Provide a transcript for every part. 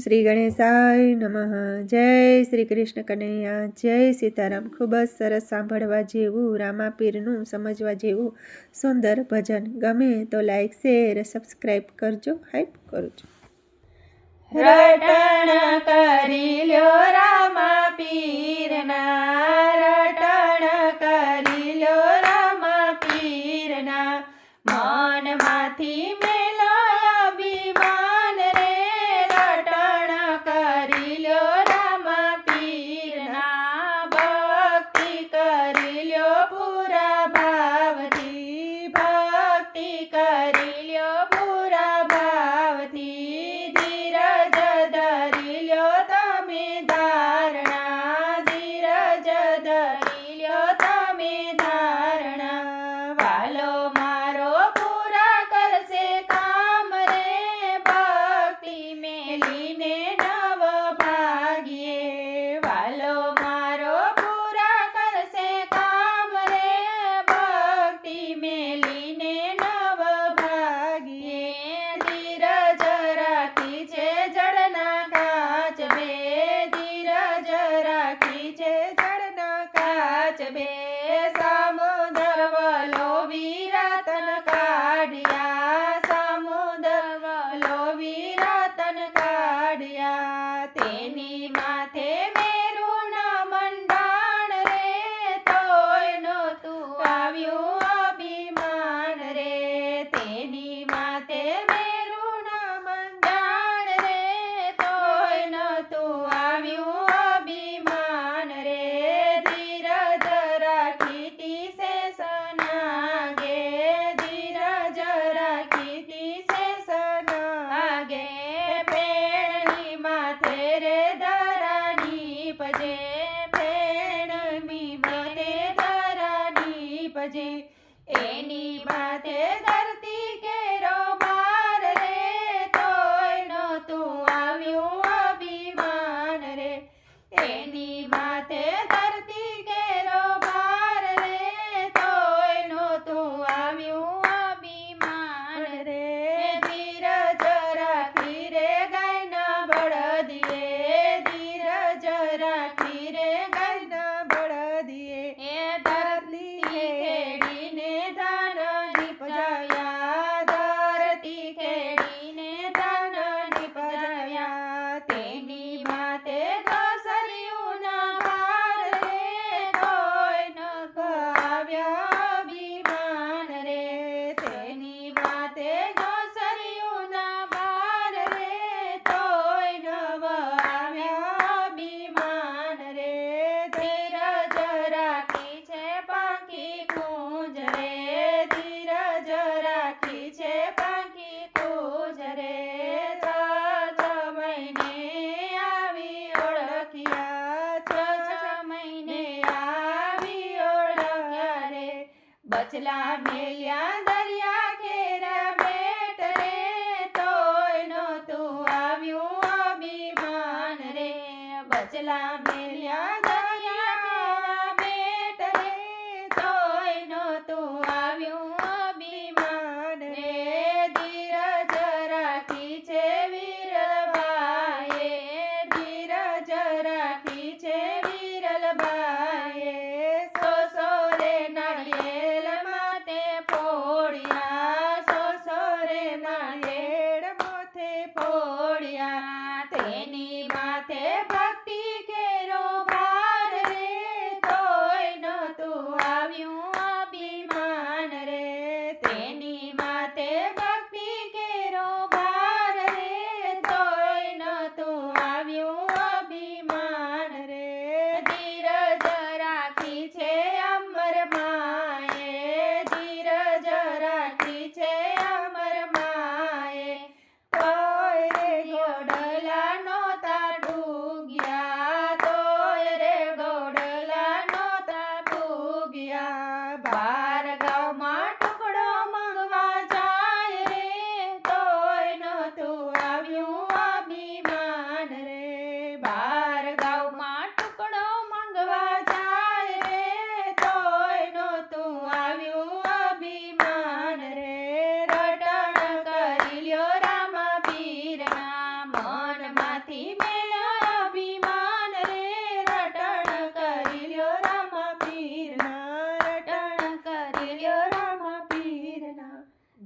શ્રી ગણેશાય નમઃ। જય શ્રી કૃષ્ણ કનૈયા, જય સીતારામ। ખૂબ જ સરસ સાંભળવા જેવું રામાપીરનું સમજવા જેવું સુંદર ભજન। ગમે તો લાઈક શેર સબસ્ક્રાઈબ કરજો, હાઈપ કરજો। રટણ કરી લ્યો રામાપીરના, રટણ કરી લ્યો રામાપીરના, મનમાંથી મેલો અભિમાન રે, રટણ કરી લ્યો રામાપીરના, ભક્તિ કરી લ્યો પૂરા ભાવથી, ભક્તિ કરી લ્યો પૂરા ભાવથી, ધીરજ ધરી લ્યો તમે ધારણા, ધીરજ ધરી લ્યો તમે ધારણા, વાલો મારો પૂરા કરશે કામ રે, ભક્તિ મેલીને નવ ભાગ્યે, વાલો મારો પૂરા કરશે કામ રે, ભક્તિ મેલીને નવ ભાગ્યે, ધીરજ રાખી છે જળના કાચ બે, ધીરજ રાખી છે જળના કાચ બે, સમુદ્ર વલોવી રતન કાઢ્યા, સમુદ્ર વલોવી રતન કાઢ્યા, તેની માથે મેરુના મંડાણ રે, તોય નહોતું આવ્યું અભિમાન રે, તેની માથે મેરુના મંડાણ રે, તોય નહોતું આવ્યું અભિમાન રે, ધીરજ રાખી તી શેષનાગે, ધીરજ રાખી તી શેષનાગે, ફેણની માથે રે ધરાની પજે, ફેણની માથે ધરાની પજે, એની માથે ધરતી કેરો ભાર રે, તોય નહોતું આવ્યું અભિમાન રે, એની માથે ધરતી કેરો ભાર રે, તોય નહોતું આવ્યું અભિમાન રે, ધીરજ રાખી રે ગાયના બળદિયે, ધીરજ રાખી રે ગાયના બળદિયે, એ ધરતી ખેડીને ધાન નીપજાવ્યા, ધરતી ખેડીને ધાન નીપજાવ્યા, તેની માથે દોસરીઓના ભાર રે, તોય ન આવ્યા અભિમાન રે, તેની માથે દોસરીઓના ભાર રે, તોય ન આવ્યા અભિમાન રે, ધીરજ રાખી છે પાંખી કુંજ રે, ધીરજ રાખી છે પાંખી કુંજ રે, છ મહિને આવી ઓળખ્યા, છ મહિને આવી ઓળખ્યા રે, બચલા મેલ્યા દરિયા ઘેરા બેટ રે, તોય નહોતું આવ્યું અભિમાન રે, બચલા મેલ્યા દરિયા ઘેરા બેટ રે, તોય નહોતું આવ્યું અભિમાન રે, ધીરજ રાખી છે વીરલબાઈએ, ધીરજ રાખી છે વીરલબાઈએ, સોરે નાળિયેર માથે ફોડ્યા,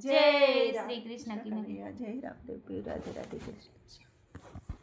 જય શ્રી કૃષ્ણ કનૈયા. જય રામદેવ પીર. રાધે રાધે કૃષ્ણ.